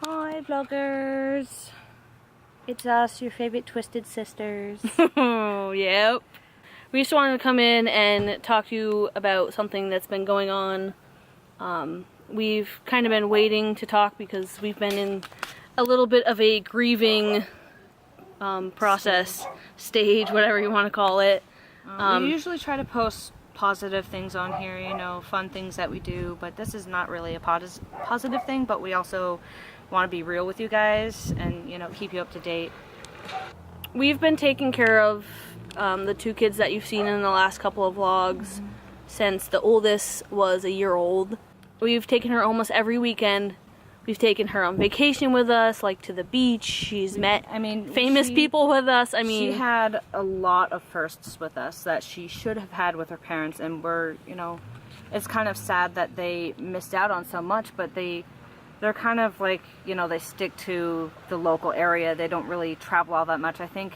Hi vloggers, it's us, your favorite twisted sisters. Oh, yep. We just wanted to come in and talk to you about something that's been going on. We've kind of been waiting to talk because we've been in a little bit of a grieving process, stage, whatever you want to call it. We usually try to post positive things on here, you know, fun things that we do, but this is not really a positive thing, but we also want to be real with you guys and, you know, keep you up to date. We've been taking care of the two kids that you've seen in the last couple of vlogs since the oldest was a year old. We've taken her almost every weekend. We've taken her on vacation with us, like to the beach. She's met famous people with us. She had a lot of firsts with us that she should have had with her parents, and we're, you know, it's kind of sad that they missed out on so much, but they're kind of like, you know, they stick to the local area. They don't really travel all that much. I think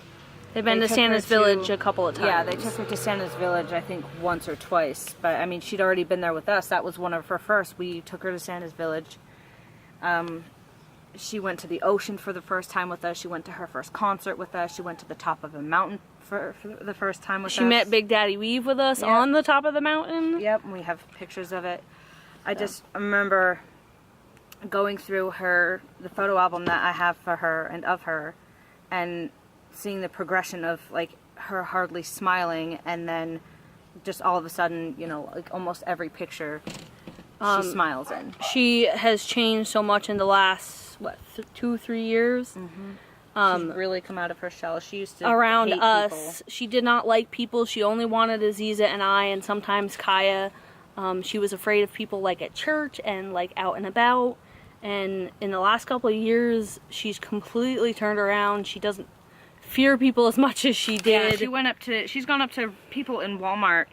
they've been to Santa's Village a couple of times. Yeah, they took her to Santa's Village, I think, once or twice. But, I mean, she'd already been there with us. That was one of her first. We took her to Santa's Village. She went to the ocean for the first time with us. She went to her first concert with us. She went to the top of a mountain for the first time with us. She met Big Daddy Weave with us on the top of the mountain. Yep, and we have pictures of it. I just remember going through the photo album that I have for her and of her, and seeing the progression of like her hardly smiling, and then just all of a sudden, you know, like almost every picture she smiles in. She has changed so much in the last, what, 2-3 years? She's really come out of her shell. She used to around hate us. people. She did not like people. She only wanted Aziza and I, and sometimes Kaya. She was afraid of people like at church and like out and about. And in the last couple of years, she's completely turned around. She doesn't fear people as much as she did. Yeah, she's gone up to people in Walmart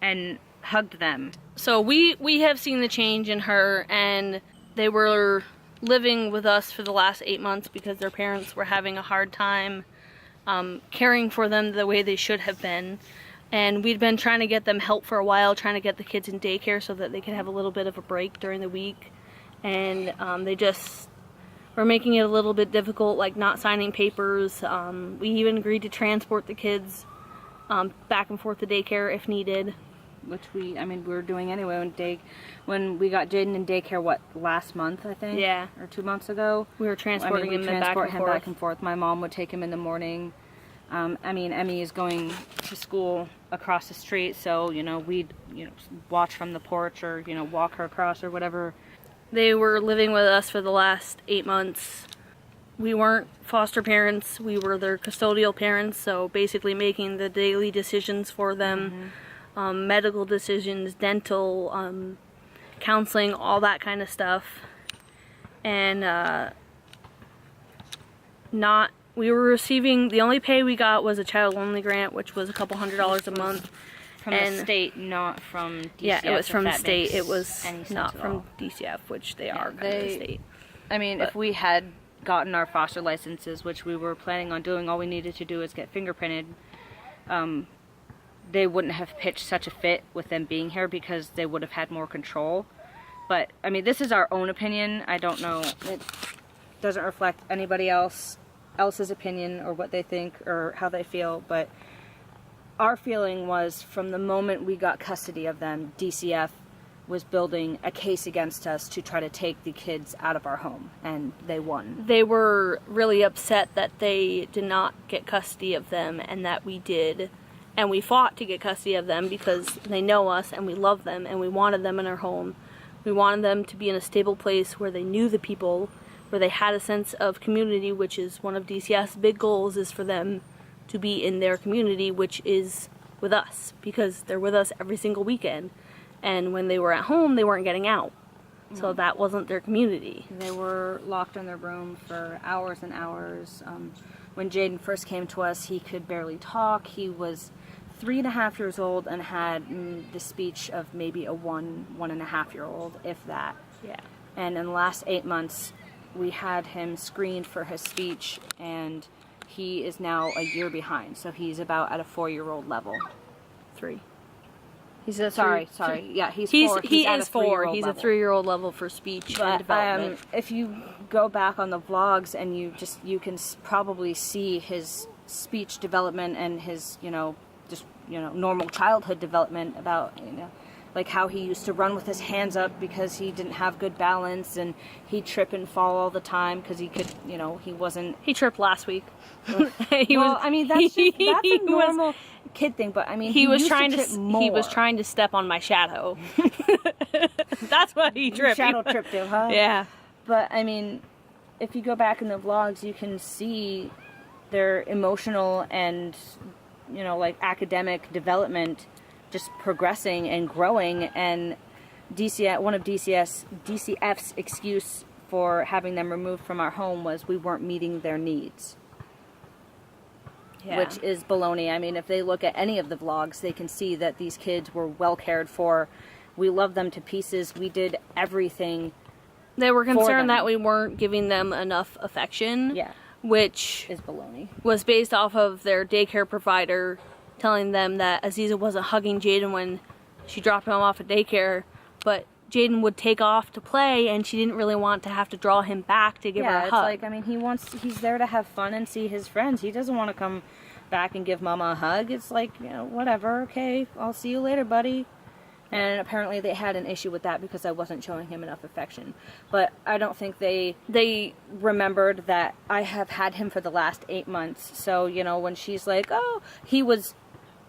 and hugged them. So we have seen the change in her, and they were living with us for the last 8 months because their parents were having a hard time caring for them the way they should have been. And we'd been trying to get them help for a while, trying to get the kids in daycare so that they could have a little bit of a break during the week. And they just were making it a little bit difficult, like not signing papers. We even agreed to transport the kids back and forth to daycare if needed. Which we were doing anyway when we got Jaden in daycare, what, last month, I think? Yeah. Or 2 months ago? We were transporting him back and forth. My mom would take him in the morning. Emmy is going to school across the street, so, you know, we'd, you know, watch from the porch or, you know, walk her across or whatever. They were living with us for the last 8 months. We weren't foster parents, we were their custodial parents, so basically making the daily decisions for them. Medical decisions, dental, counseling, all that kind of stuff. And we were receiving, the only pay we got was a child only grant, which was a couple $100s a month. From the state, not from DCF. Yeah, it was from the state. It was not from DCF, which they are kind of the state. I mean, if we had gotten our foster licenses, which we were planning on doing, all we needed to do is get fingerprinted. They wouldn't have pitched such a fit with them being here because they would have had more control. But, I mean, this is our own opinion. I don't know. It doesn't reflect anybody else's opinion or what they think or how they feel. But our feeling was from the moment we got custody of them, DCF was building a case against us to try to take the kids out of our home. And they won. They were really upset that they did not get custody of them and that we did. And we fought to get custody of them because they know us and we love them and we wanted them in our home. We wanted them to be in a stable place where they knew the people, where they had a sense of community, which is one of DCF's big goals, is for them to be in their community, which is with us, because they're with us every single weekend. And when they were at home, they weren't getting out. So that wasn't their community. They were locked in their room for hours and hours. When Jaden first came to us, he could barely talk. He was 3.5 years old and had the speech of maybe a 1.5-year-old, if that. Yeah. And in the last 8 months, we had him screened for his speech, and he is now a year behind. So he's about at a 4-year-old level. 3. He's a Sorry. Yeah, he's 4. He at a is 4. 3-year-old He's level. a 3-year-old level for speech and But development. if you go back on the vlogs and you can probably see his speech development and his normal childhood development about like how he used to run with his hands up because he didn't have good balance and he'd trip and fall all the time because he wasn't. He tripped last week. That's a normal kid thing, but I mean he was trying to to step on my shadow. That's why he tripped. Shadow tripped him, huh? Yeah. But I mean, if you go back in the vlogs, you can see their emotional and like academic development just progressing and growing. And one of DCF's excuse for having them removed from our home was we weren't meeting their needs. Yeah. Which is baloney. I mean, if they look at any of the vlogs, they can see that these kids were well cared for. We loved them to pieces. We did everything. They were concerned that we weren't giving them enough affection. Yeah. Which is baloney. Was based off of their daycare provider telling them that Aziza wasn't hugging Jaden when she dropped him off at daycare, but Jaden would take off to play and she didn't really want to have to draw him back to give her a hug. Yeah, it's like, I mean, he's there to have fun and see his friends. He doesn't want to come back and give Mama a hug. It's like, whatever, okay, I'll see you later, buddy. And apparently they had an issue with that because I wasn't showing him enough affection. But I don't think they remembered that I have had him for the last 8 months. So, when she's like, oh, he was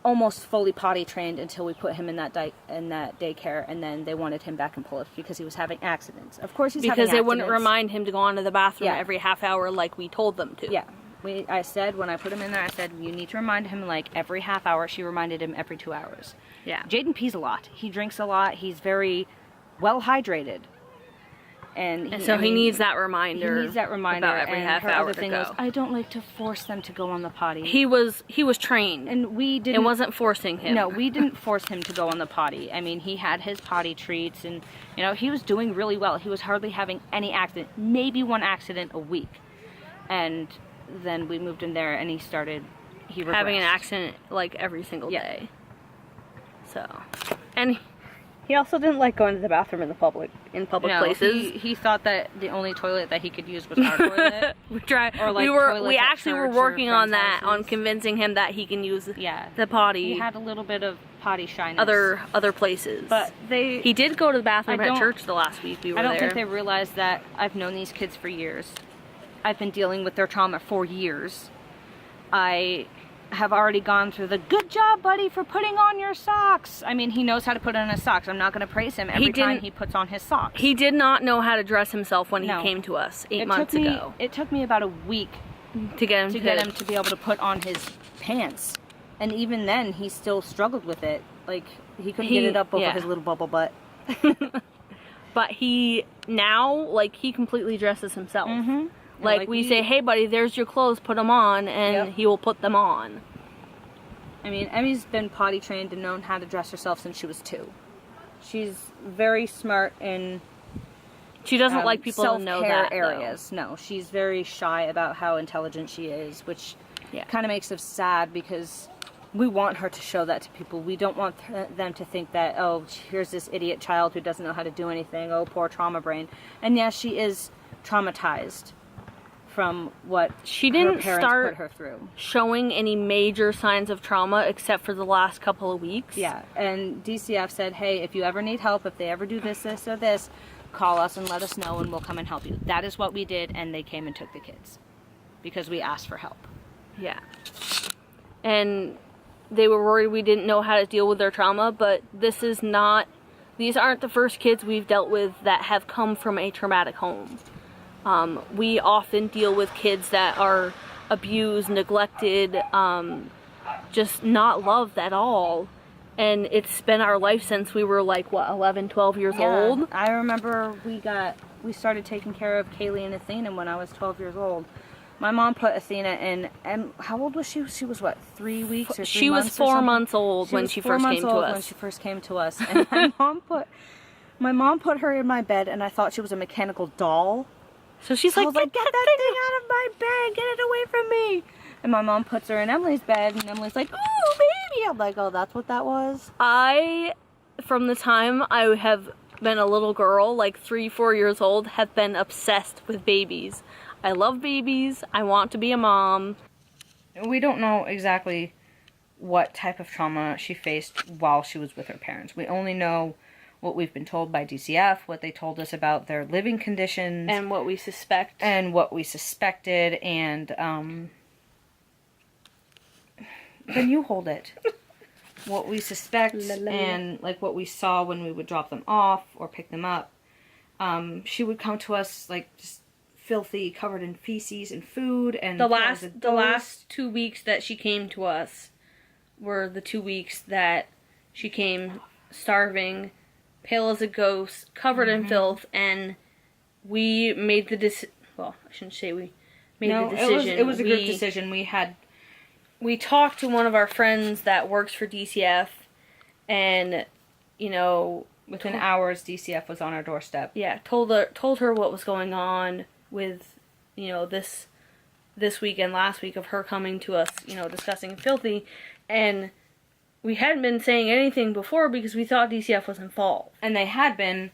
almost fully potty trained until we put him in that daycare, and then they wanted him back in Polish because he was having accidents. Of course he's having accidents. Because they wouldn't remind him to go onto the bathroom every half hour like we told them to. Yeah. I said, when I put him in there, I said, you need to remind him like every half hour. She reminded him every 2 hours. Yeah. Jaden pees a lot. He drinks a lot. He's very well hydrated. And so he needs that reminder. He needs that reminder. About every half hour to go. I don't like to force them to go on the potty. He was trained. And we didn't. It wasn't forcing him. No, we didn't force him to go on the potty. I mean, he had his potty treats and, he was doing really well. He was hardly having any accident. Maybe one accident a week. And then we moved in there and he regressed. Having an accident like every single day. So, and he also didn't like going to the bathroom in public places. He thought that the only toilet that he could use was our toilet. We actually were working on that, on convincing him that he can use the potty. He had a little bit of potty shyness. Other places. But he did go to the bathroom at church the last week we were there. I don't think they realized that I've known these kids for years. I've been dealing with their trauma for years. I have already gone through the good job, buddy, for putting on your socks. I mean, he knows how to put on his socks. I'm not going to praise him every time he puts on his socks. He did not know how to dress himself when he came to us 8 months ago. It took me about a week to get him to be able to put on his pants. And even then, he still struggled with it. Like, he couldn't get it up over his little bubble butt. But he completely dresses himself. Mm-hmm. Like we say, hey buddy, there's your clothes, put them on, and he will put them on. I mean, Emmy's been potty trained and known how to dress herself since she was 2. She's very smart in she doesn't like people to know that areas. No, she's very shy about how intelligent she is, which kind of makes us sad because we want her to show that to people. We don't want them to think that, oh, here's this idiot child who doesn't know how to do anything. Oh, poor trauma brain. And yes, she is traumatized from what she didn't her parents start put her through. Showing any major signs of trauma except for the last couple of weeks. Yeah, and DCF said, hey, if you ever need help, if they ever do this, or this, call us and let us know and we'll come and help you. That is what we did, and they came and took the kids because we asked for help. Yeah. And they were worried we didn't know how to deal with their trauma, but these aren't the first kids we've dealt with that have come from a traumatic home. We often deal with kids that are abused, neglected, just not loved at all. And it's been our life since we were 11, 12 years old. I remember we started taking care of Kaylee and Athena when I was 12 years old. My mom put Athena in, and how old was she? She was 3 weeks or 3 months? She was 4 months old when she first came to us. When she first came to us, and my mom put her in my bed, and I thought she was a mechanical doll. So she's like, get that thing out of my bed, get it away from me. And my mom puts her in Emily's bed, and Emily's like, ooh, baby. I'm like, oh, that's what that was? I from the time I have been a little girl, like 3-4 years old, have been obsessed with babies. I love babies. I want to be a mom. We don't know exactly what type of trauma she faced while she was with her parents. We only know what we've been told by DCF, what they told us about their living conditions. And what we suspect. And what we suspected, and, Can you hold it? What we suspect, and, like, what we saw when we would drop them off or pick them up. She would come to us, like, just filthy, covered in feces and food, and... The last 2 weeks that she came to us were the 2 weeks that she came starving, pale as a ghost, covered in filth, and we made the decision. Well, I shouldn't say we made the decision. It was a group decision. We talked to one of our friends that works for DCF, and, you know, within hours, DCF was on our doorstep. Yeah, told her what was going on with, you know, this week and last week of her coming to us, you know, discussing filthy, and we hadn't been saying anything before because we thought DCF was involved. And they had been.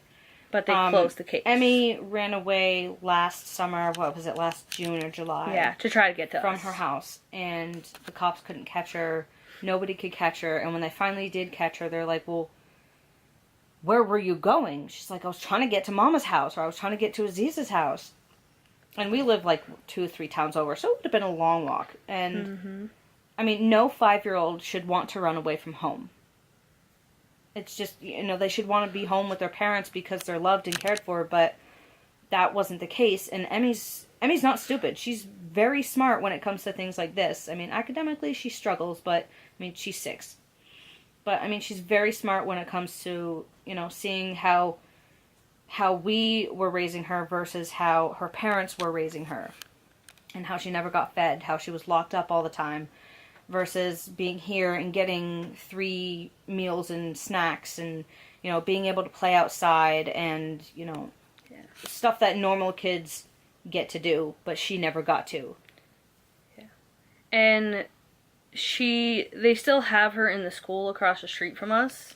But they closed the case. Emmy ran away last summer, what was it, last June or July? Yeah, to try to get to us. From her house. And the cops couldn't catch her. Nobody could catch her. And when they finally did catch her, they're like, well, where were you going? She's like, I was trying to get to Mama's house, or I was trying to get to Aziza's house. And we live like 2 or 3 towns over, so it would have been a long walk. And, I mean, no 5-year-old should want to run away from home. It's just, you know, they should want to be home with their parents because they're loved and cared for, but that wasn't the case. And Emmy's not stupid. She's very smart when it comes to things like this. I mean, academically she struggles, but, I mean, she's 6. But, I mean, she's very smart when it comes to, you know, seeing how we were raising her versus how her parents were raising her. And how she never got fed, how she was locked up all the time. Versus being here and getting 3 meals and snacks and, you know, being able to play outside and, you know, stuff that normal kids get to do, but she never got to. Yeah. And they still have her in the school across the street from us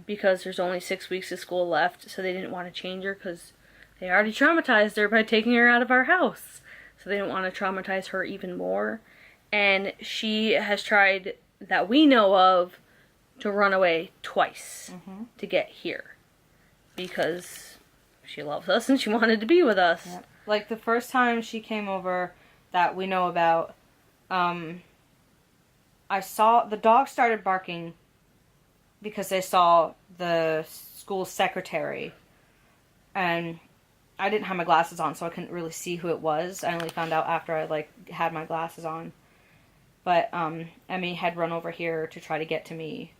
because there's only 6 weeks of school left, so they didn't want to change her because they already traumatized her by taking her out of our house. So they didn't want to traumatize her even more. And she has tried, that we know of, to run away twice to get here. Because she loves us and she wanted to be with us. Yep. Like the first time she came over that we know about, I saw, the dog started barking because they saw the school secretary. And I didn't have my glasses on, so I couldn't really see who it was. I only found out after I, like, had my glasses on. But, Emmy had run over here to try to get to me.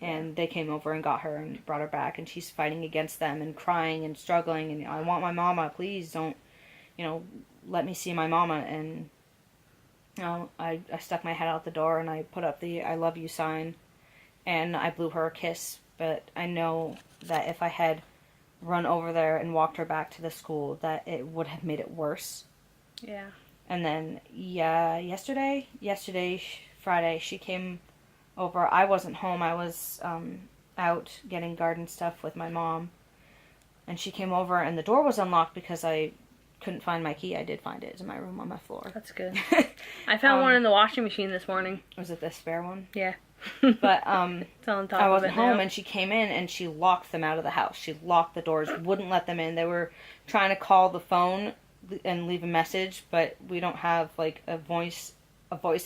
And they came over and got her and brought her back. And she's fighting against them and crying and struggling. And, I want my mama. Please don't, you know, let me see my mama. And, you know, I stuck my head out the door and I put up the I love you sign. And I blew her a kiss. But I know that if I had run over there and walked her back to the school, that it would have made it worse. Yeah. And then, yesterday, Friday, she came over. I wasn't home. I was out getting garden stuff with my mom. And she came over, and the door was unlocked because I couldn't find my key. I did find it. It's in my room on my floor. That's good. I found one in the washing machine this morning. Was it the spare one? Yeah. But it's on top I wasn't of it home, now. and she came in, and she locked them out of the house. She locked the doors, wouldn't let them in. They were trying to call the phone and leave a message, but we don't have like a voice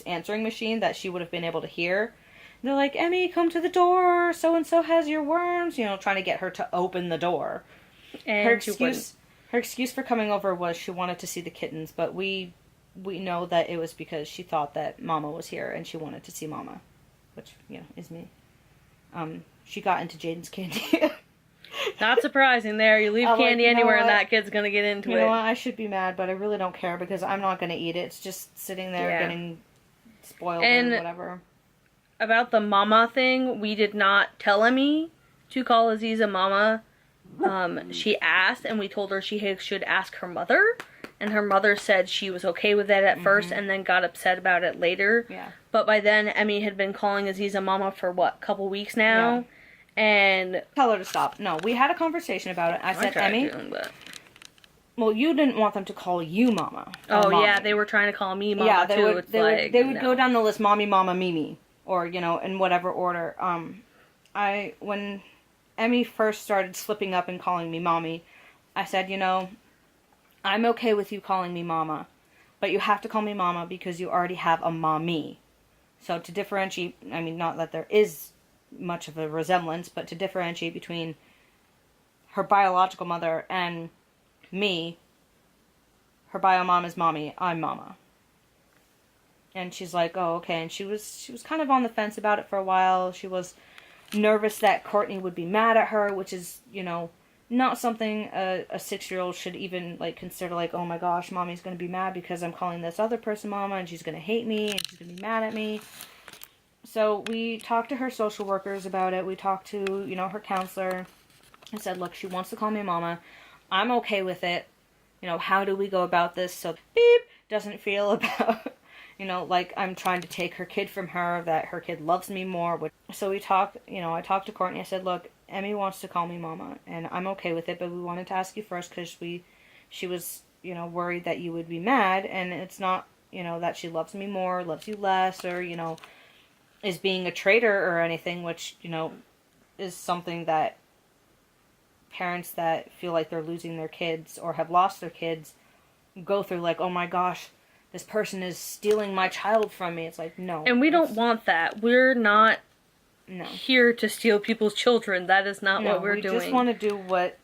answering machine that she would have been able to hear. And they're like, Emmy, come to the door, so and so has your worms, you know, trying to get her to open the door. And her excuse for coming over was she wanted to see the kittens, but we know that it was because she thought that Mama was here and she wanted to see Mama, which, you know, is me. She got into Jaden's candy. Not surprising there. You leave candy anywhere and that kid's going to get into it. You know what? I should be mad, but I really don't care because I'm not going to eat it. It's just sitting there getting spoiled or whatever. About the mama thing, we did not tell Emmy to call Aziza mama. She asked, and we told her she should ask her mother. And her mother said she was okay with that at first and then got upset about it later. Yeah. But by then, Emmy had been calling Aziza mama for, what, a couple weeks now? Yeah. and Tell her to stop. No, we had a conversation about it. I said, tried Emmy, to, but... well, you didn't want them to call you Mama. Oh, Mommy. yeah, they were trying to call me Mama, yeah, too. They would go down the list, Mommy, Mama, Mimi, or, you know, in whatever order. When Emmy first started slipping up and calling me Mommy, I said, you know, I'm okay with you calling me Mama, but you have to call me Mama because you already have a Mommy. So to differentiate, I mean, not that there is much of a resemblance, but to differentiate between her biological mother and me, her bio mom is Mommy, I'm Mama. And she's like, oh, okay. And she was kind of on the fence about it for a while. She was nervous that Courtney would be mad at her, which is, you know, not something a 6-year-old should even, like, consider, like, oh my gosh, Mommy's going to be mad because I'm calling this other person Mama, and she's going to hate me, and she's going to be mad at me. So we talked to her social workers about it. We talked to, you know, her counselor. I said, look, she wants to call me Mama. I'm okay with it. You know, how do we go about this so beep doesn't feel about, you know, like I'm trying to take her kid from her, that her kid loves me more. So we talked, you know, I talked to Courtney. I said, look, Emmy wants to call me Mama, and I'm okay with it, but we wanted to ask you first because she was, you know, worried that you would be mad, and it's not, you know, that she loves me more, loves you less, or, you know, is being a traitor or anything, which, you know, is something that parents that feel like they're losing their kids or have lost their kids go through, like, oh my gosh, this person is stealing my child from me. It's like, no. And we don't want that. We're not no. here to steal people's children. That is not what we're doing. We just want to do what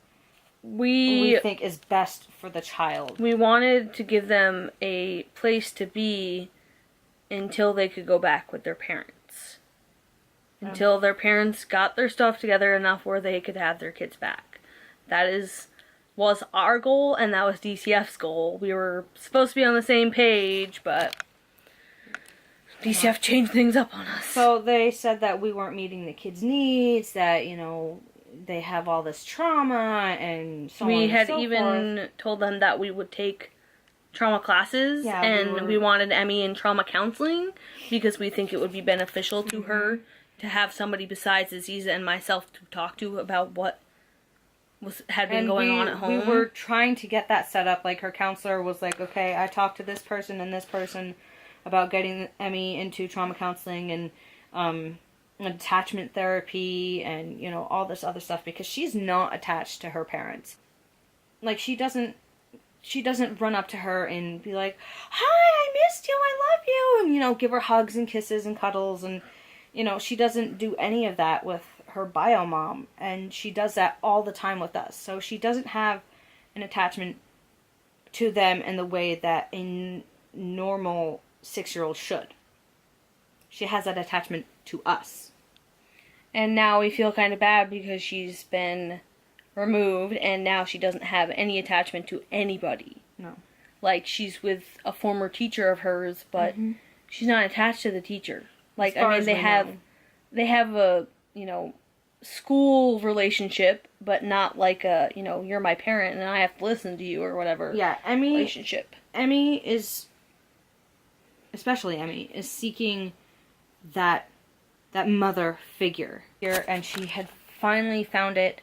we think is best for the child. We wanted to give them a place to be until they could go back with their parents. Until their parents got their stuff together enough where they could have their kids back. That was our goal, and that was DCF's goal. We were supposed to be on the same page, but DCF changed things up on us. So they said that we weren't meeting the kids' needs, that, you know, they have all this trauma, and so on and so forth. We had even told them that we would take trauma classes, yeah, and we wanted Emmy in trauma counseling, because we think it would be beneficial to her to have somebody besides Aziza and myself to talk to about what had been going on at home. We were trying to get that set up. Like, her counselor was like, okay, I talked to this person and this person about getting Emmy into trauma counseling and attachment therapy and, you know, all this other stuff, because she's not attached to her parents. Like, she doesn't run up to her and be like, hi, I missed you, I love you, and, you know, give her hugs and kisses and cuddles, and, you know, she doesn't do any of that with her bio mom, and she does that all the time with us. So she doesn't have an attachment to them in the way that a normal 6-year-old should. She has that attachment to us. And now we feel kind of bad because she's been removed, and now she doesn't have any attachment to anybody. No. Like, she's with a former teacher of hers, but she's not attached to the teacher. Like, I mean, they have a, you know, school relationship, but not like a, you know, you're my parent and I have to listen to you or whatever. Yeah, Emmy, relationship. Especially Emmy, is seeking that mother figure here, and she had finally found it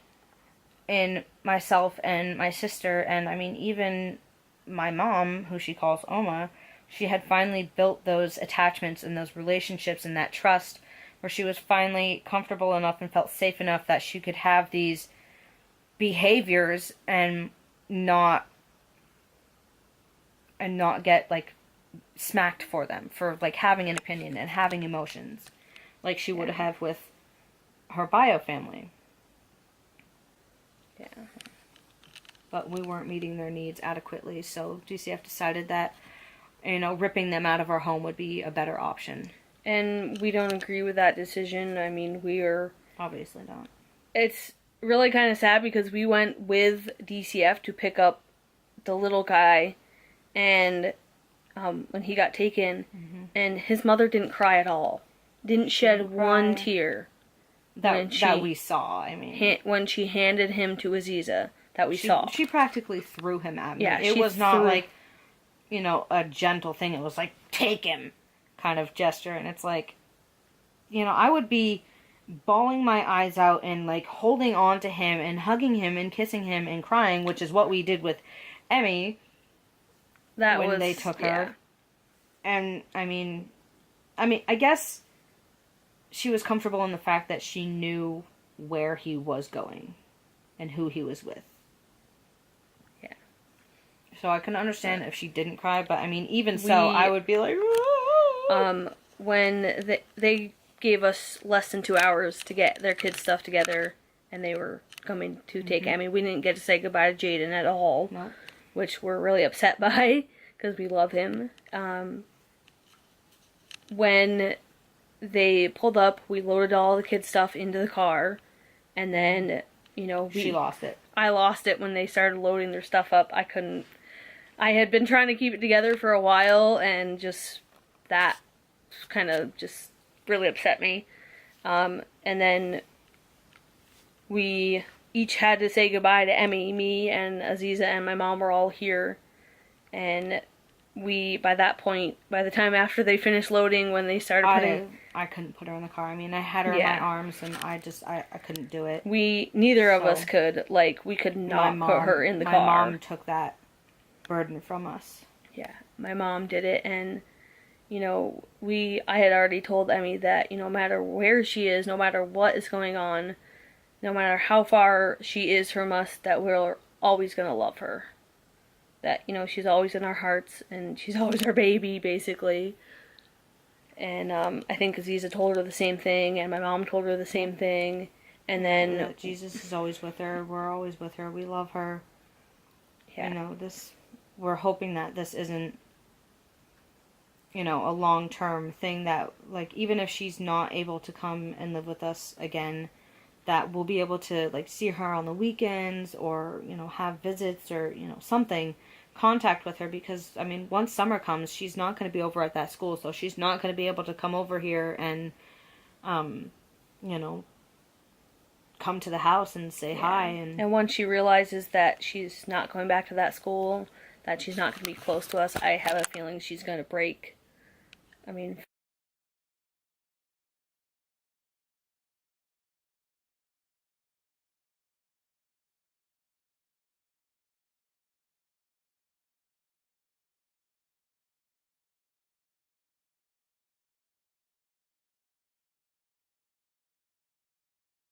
in myself and my sister, and I mean, even my mom, who she calls Oma, she had finally built those attachments and those relationships and that trust where she was finally comfortable enough and felt safe enough that she could have these behaviors and not get, like, smacked for them, for, like, having an opinion and having emotions, like she would have with her bio family. Yeah. But we weren't meeting their needs adequately, so DCF decided that, you know, ripping them out of our home would be a better option. And we don't agree with that decision. I mean, we are... Obviously not. It's really kind of sad because we went with DCF to pick up the little guy, and when he got taken, and his mother didn't cry at all. Didn't shed one tear. That we saw, I mean. When she handed him to Aziza, that we saw. She practically threw him at me. Yeah, it was not like, you know, a gentle thing. It was like, take him kind of gesture. And it's like, you know, I would be bawling my eyes out and like holding on to him and hugging him and kissing him and crying, which is what we did with Emmy when they took her. And I mean, I guess she was comfortable in the fact that she knew where he was going and who he was with. Yeah. So I can understand if she didn't cry, but I mean, even so, I would be like, when they gave us less than 2 hours to get their kids' stuff together, and they were coming to take Emmy, we didn't get to say goodbye to Jaden at all, no. Which we're really upset by, because we love him. When they pulled up, we loaded all the kids' stuff into the car, and then, she lost it. I lost it when they started loading their stuff up. I had been trying to keep it together for a while, and just that kind of just really upset me. And then we each had to say goodbye to Emmy. Me and Aziza and my mom were all here, and by that point, by the time after they finished loading, when they started putting... I couldn't put her in the car. I mean, I had her in my arms, and I couldn't do it. Neither of us could. Like, we could not put her in the car. My mom took that burden from us. Yeah, my mom did it, and, I had already told Emmy that, no matter where she is, no matter what is going on, no matter how far she is from us, that we're always going to love her. That, she's always in our hearts, and she's always our baby, basically. And I think Aziza told her the same thing, and my mom told her the same thing. And then Jesus is always with her. We're always with her. We love her. Yeah. We're hoping that this isn't, a long-term thing that, like, even if she's not able to come and live with us again, that we'll be able to, like, see her on the weekends or, have visits or, something, contact with her, because, I mean, once summer comes, she's not going to be over at that school, so she's not going to be able to come over here and, come to the house and say hi. And once she realizes that she's not going back to that school, that she's not going to be close to us, I have a feeling she's going to break. I mean,